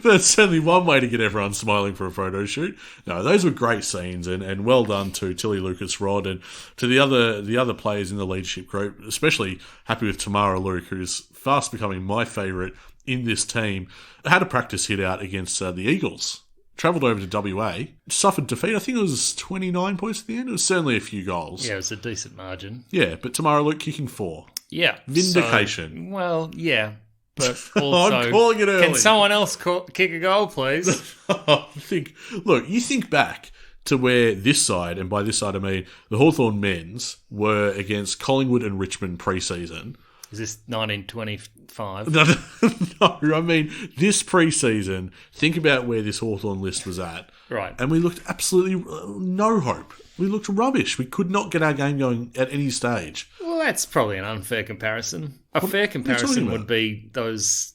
That's certainly one way to get everyone smiling for a photo shoot. No, those were great scenes, and well done to Tilly Lucas Rod and to the other players in the leadership group. Especially happy with Tamara Luke, who's fast becoming my favourite in this team. Had a practice hit out against the Eagles. Travelled over to WA, suffered defeat. I think it was 29 points at the end. It was certainly a few goals. Yeah, it was a decent margin. Yeah, but Tamara Luke kicking 4. Yeah. Vindication. So, well, yeah. But also, I'm calling it early. Can someone else kick a goal, please? You think back to where this side, and by this side I mean the Hawthorn men's, were against Collingwood and Richmond pre-season. Is this 1925? No, I mean this pre-season. Think about where this Hawthorn list was at. Right. And we looked absolutely no hope. We looked rubbish. We could not get our game going at any stage. Well, that's probably an unfair comparison. A fair comparison would be those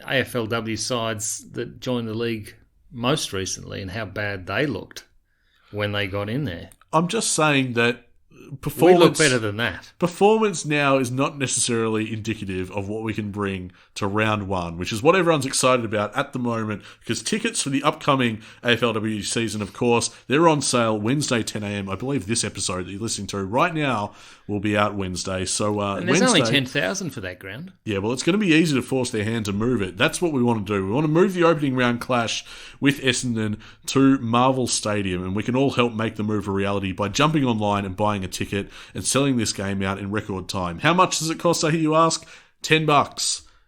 AFLW sides that joined the league most recently and how bad they looked when they got in there. I'm just saying that we look better than that. Performance now is not necessarily indicative of what we can bring to round 1, which is what everyone's excited about at the moment, because tickets for the upcoming AFLW season, of course, they're on sale Wednesday 10 a.m. I believe this episode that you're listening to right now will be out Wednesday. So and there's Wednesday, only 10,000 for that ground. Yeah, well, it's going to be easy to force their hand to move it. That's what we want to do. We want to move the opening round clash with Essendon to Marvel Stadium, and we can all help make the move a reality by jumping online and buying a ticket and selling this game out in record time. How much does it cost, I hear you ask? $10.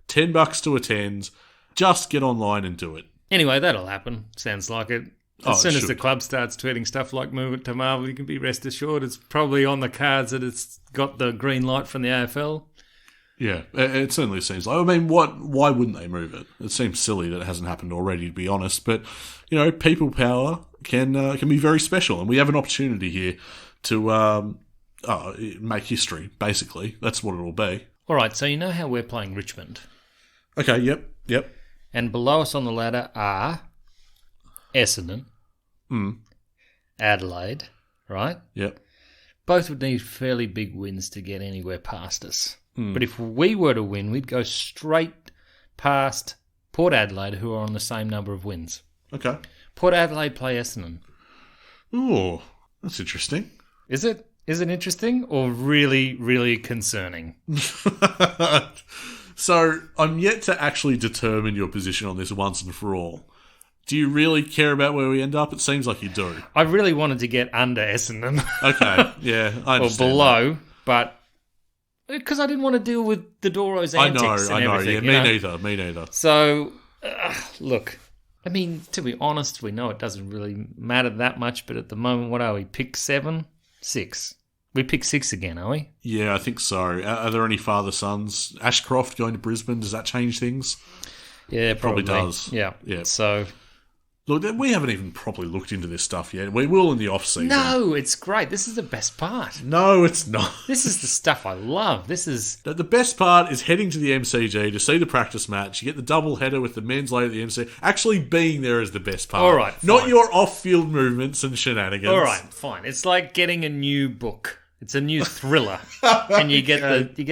$10 to attend. Just get online and do it. Anyway, that'll happen. Sounds like it. As soon as the should. club starts tweeting stuff like move it to Marvel, you can be rest assured it's probably on the cards that it's got the green light from the AFL. Yeah, it certainly seems like. I mean, why wouldn't they move it? It seems silly that it hasn't happened already, to be honest. But, people power can be very special, and we have an opportunity here to make history, basically. That's what it'll be. All right, so you know how we're playing Richmond. Okay, yep. And below us on the ladder are Essendon, Adelaide, right? Yep. Both would need fairly big wins to get anywhere past us. But if we were to win, we'd go straight past Port Adelaide, who are on the same number of wins. Okay. Port Adelaide play Essendon. Oh, that's interesting. Is it? Is it interesting or really, really concerning? So, I'm yet to actually determine your position on this once and for all. Do you really care about where we end up? It seems like you do. I really wanted to get under Essendon. Okay, yeah, I understand. Or below, but because I didn't want to deal with the Doro's antics and everything. Yeah, me neither. So, look, I mean, to be honest, we know it doesn't really matter that much, but at the moment, what are we? Pick 7? 6. We pick 6 again, are we? Yeah, I think so. Are there any father-sons? Ashcroft going to Brisbane, does that change things? Yeah, probably does. Yeah. Yeah. So, look, we haven't even properly looked into this stuff yet. We will in the off-season. no, it's great. This is the best part. No, it's not. This is the stuff I love. This is... The best part is heading to the MCG to see the practice match. You get the double header with the men's late at the MCG. Actually being there is the best part. All right, not fine. your off-field movements and shenanigans. All right, fine. It's like getting a new book. It's a new thriller, and you get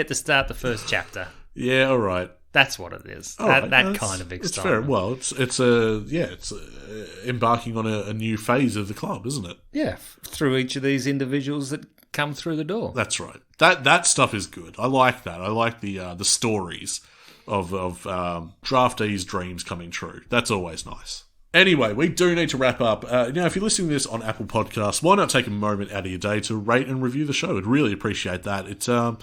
to start the first chapter. Yeah, all right. That's what it is. Right, that kind of excitement. It's fair. Well, it's embarking on a new phase of the club, isn't it? Yeah, through each of these individuals that come through the door. That's right. That stuff is good. I like that. I like the stories of draftees' dreams coming true. That's always nice. Anyway, we do need to wrap up. If you're listening to this on Apple Podcasts, why not take a moment out of your day to rate and review the show? I'd really appreciate that. It's not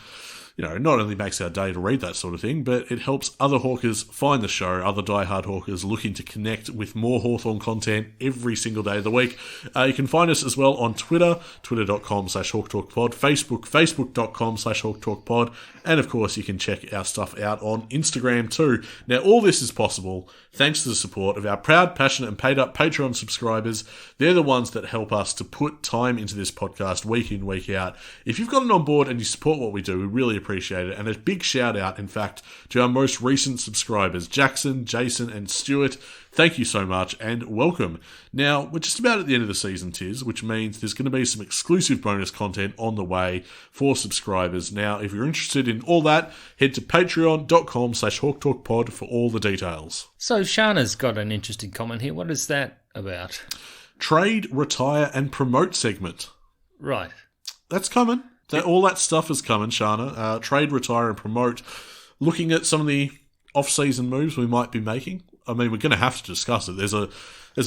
only makes our day to read that sort of thing, but it helps other Hawkers find the show, other diehard Hawkers looking to connect with more Hawthorn content every single day of the week. You can find us as well on Twitter, twitter.com/HawkTalkPod, Facebook, facebook.com/HawkTalkPod, and of course you can check our stuff out on Instagram too. Now, all this is possible thanks to the support of our proud, passionate, and paid-up Patreon subscribers. They're the ones that help us to put time into this podcast week in, week out. If you've gotten on board and you support what we do, we really appreciate it. And a big shout out, in fact, to our most recent subscribers, Jackson, Jason, and Stuart. Thank you so much and welcome. Now, we're just about at the end of the season, Tiz, which means there's going to be some exclusive bonus content on the way for subscribers. Now, if you're interested in all that, head to patreon.com/HawkTalkPod for all the details. So Shana's got an interesting comment here. What is that about? Trade, retire, and promote segment. Right. That's coming. All that stuff is coming, Shana. Trade, retire, and promote. Looking at some of the off-season moves we might be making. I mean, we're going to have to discuss it. There's a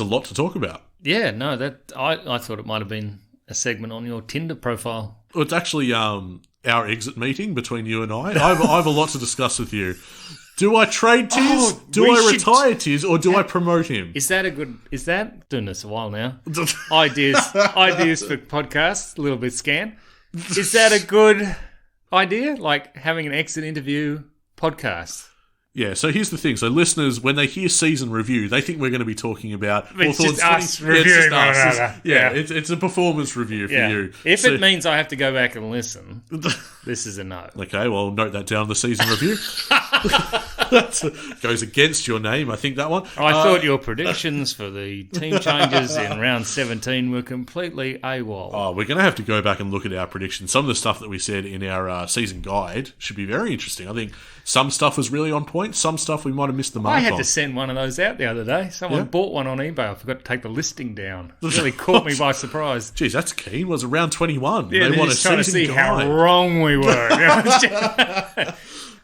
lot to talk about. Yeah, no, that I thought it might have been a segment on your Tinder profile. Well, it's actually our exit meeting between you and I. I have a lot to discuss with you. Do I trade Tiz? Do I retire Tiz? Or do I promote him? Is that doing this a while now? ideas for podcasts, a little bit scan. Is that a good idea? Like having an exit interview podcast? Yeah, so here's the thing. So listeners, when they hear season review, they think we're going to be talking about It's just us reviewing one another. It's a performance review for you. If it means I have to go back and listen, this is a no. Okay, well, note that down in the season review. That goes against your name, I think, that one. I thought your predictions for the team changes in round 17 were completely AWOL. Oh, we're going to have to go back and look at our predictions. Some of the stuff that we said in our season guide should be very interesting. I think some stuff was really on point. Some stuff we might have missed the mark on. I had to send one of those out the other day. Someone bought one on eBay. I forgot to take the listing down. It really caught me by surprise. Geez, that's keen. Was it round 21? Yeah, they want just trying to see how wrong we were.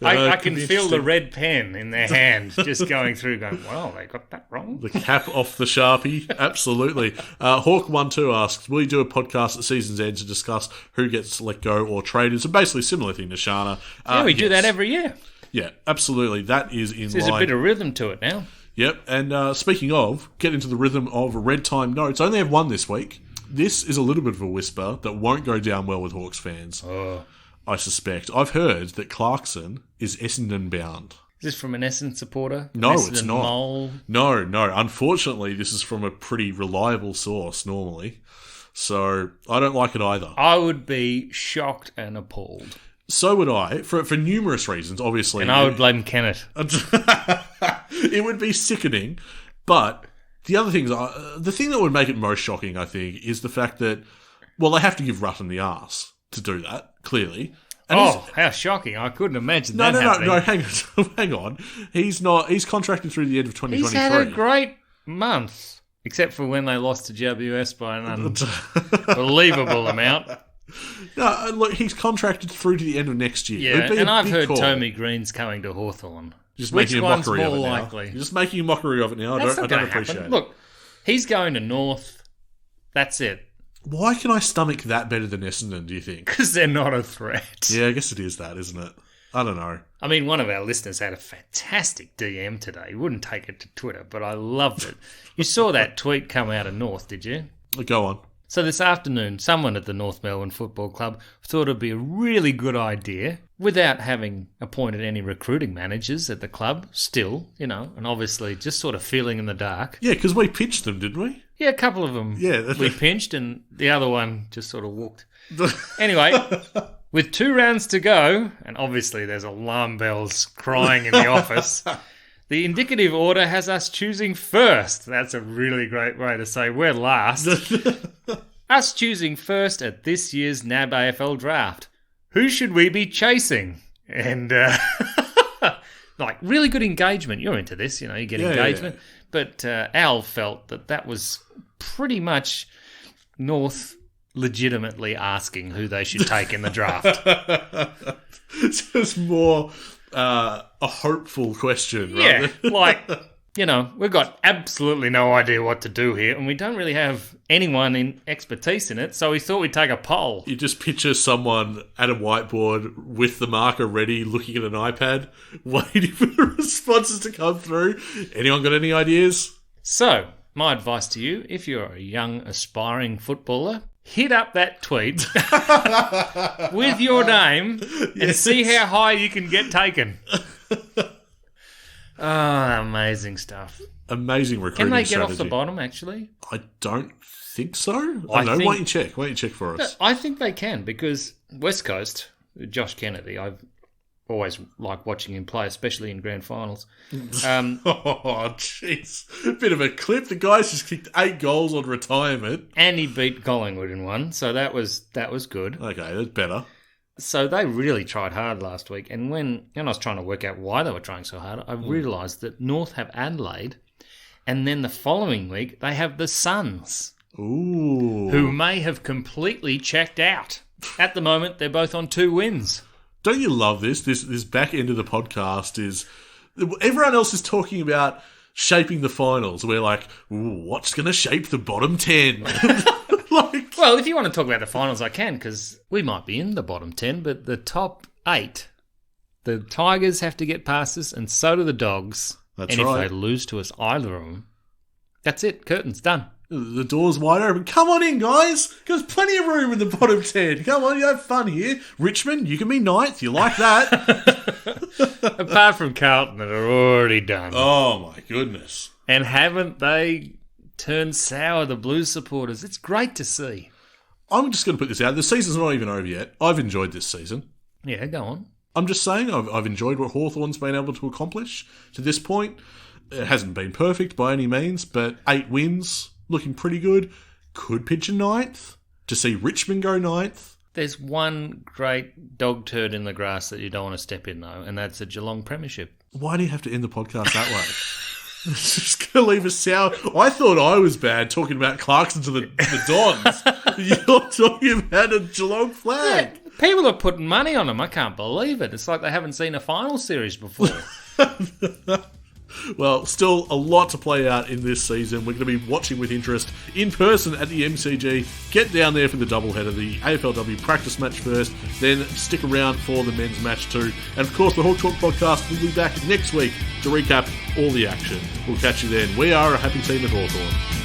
I can feel the red pen in their hand just going through going, well, they got that wrong. The cap off the Sharpie. Absolutely. Hawk12 asks, will you do a podcast at season's end to discuss who gets let go or traded? It's a basically similar thing to Shana. We do that every year. Yeah, absolutely. That is in line. There's a bit of rhythm to it now. Yep. And speaking of, get into the rhythm of red time notes. I only have one this week. This is a little bit of a whisper that won't go down well with Hawks fans. Oh. I suspect. I've heard that Clarkson is Essendon bound. Is this from an Essendon supporter? No, Essendon it's not. Mole? No. Unfortunately, this is from a pretty reliable source normally. So I don't like it either. I would be shocked and appalled. So would I, for numerous reasons, obviously. And I would blame Kenneth. It would be sickening. But the other thing, the thing that would make it most shocking, I think, is the fact that, well, they have to give Rutten the arse to do that, clearly. And how shocking. I couldn't imagine that happening. No, hang on. He's contracted through the end of 2023. He's had a great month, except for when they lost to GWS by an unbelievable amount. No, look, he's contracted through to the end of next year. Yeah, and I've heard Tommy Green's coming to Hawthorn. Just making a mockery of it now. Likely? You're just making a mockery of it now. I don't appreciate it. Look, he's going to North. That's it. Why can I stomach that better than Essendon, do you think? Because they're not a threat. Yeah, I guess it is that, isn't it? I don't know. I mean, one of our listeners had a fantastic DM today. He wouldn't take it to Twitter, but I loved it. You saw that tweet come out of North, did you? Go on. So this afternoon, someone at the North Melbourne Football Club thought it'd be a really good idea, without having appointed any recruiting managers at the club, still, and obviously just sort of feeling in the dark. Yeah, because we pitched them, didn't we? Yeah, a couple of them we pinched, and the other one just sort of walked. Anyway, with 2 rounds to go, and obviously there's alarm bells crying in the office, the indicative order has us choosing first. That's a really great way to say we're last. Us choosing first at this year's NAB AFL draft. Who should we be chasing? And, really good engagement. You're into this, you get engagement. Yeah. But Al felt that was pretty much North legitimately asking who they should take in the draft. It's just more a hopeful question, right? Yeah, we've got absolutely no idea what to do here, and we don't really have anyone in expertise in it, so we thought we'd take a poll. You just picture someone at a whiteboard with the marker ready, looking at an iPad, waiting for the responses to come through. Anyone got any ideas? So, my advice to you, if you're a young, aspiring footballer, hit up that tweet with your name and see how high you can get taken. Amazing stuff. Amazing recruiting strategy. Can they get off the bottom, actually? I don't think so. I don't know. Why don't you check for us? I think they can, because West Coast, Josh Kennedy. I've always liked watching him play, especially in grand finals. Oh, jeez. Bit of a clip. The guy's just kicked 8 goals on retirement. And he beat Collingwood in one, so that was good. Okay, that's better. So they really tried hard last week. And when I was trying to work out why they were trying so hard, I realised that North have Adelaide, and then the following week they have the Suns, who may have completely checked out. At the moment, they're both on 2 wins. Don't you love this? This back end of the podcast is... Everyone else is talking about shaping the finals. We're like, what's going to shape the bottom 10? Well, if you want to talk about the finals, I can, because we might be in the bottom 10, but the top 8, the Tigers have to get past us, and so do the Dogs. That's right. And if they right. lose to us, either of them, that's it. Curtain's done. The door's wide open. Come on in, guys. There's plenty of room in the bottom 10. Come on, you have fun here. Richmond, you can be 9th. You like that? Apart from Carlton that are already done. Oh, my goodness. And haven't they turned sour, the Blues supporters? It's great to see. I'm just going to put this out. The season's not even over yet. I've enjoyed this season. Yeah, go on. I'm just saying I've enjoyed what Hawthorn's been able to accomplish to this point. It hasn't been perfect by any means, but 8 wins... looking pretty good. Could pitch a 9th. To see Richmond go 9th. There's one great dog turd in the grass that you don't want to step in, though, and that's a Geelong premiership. Why do you have to end the podcast that way? It's just going to leave us sour. I thought I was bad talking about Clarkson to the Dons. You're talking about a Geelong flag. Yeah, people are putting money on them. I can't believe it. It's like they haven't seen a final series before. Well, still a lot to play out in this season. We're going to be watching with interest in person at the MCG. Get down there for the doubleheader, the AFLW practice match first, then stick around for the men's match too. And of course, the Hawk Talk podcast will be back next week to recap all the action. We'll catch you then. We are a happy team at Hawthorn.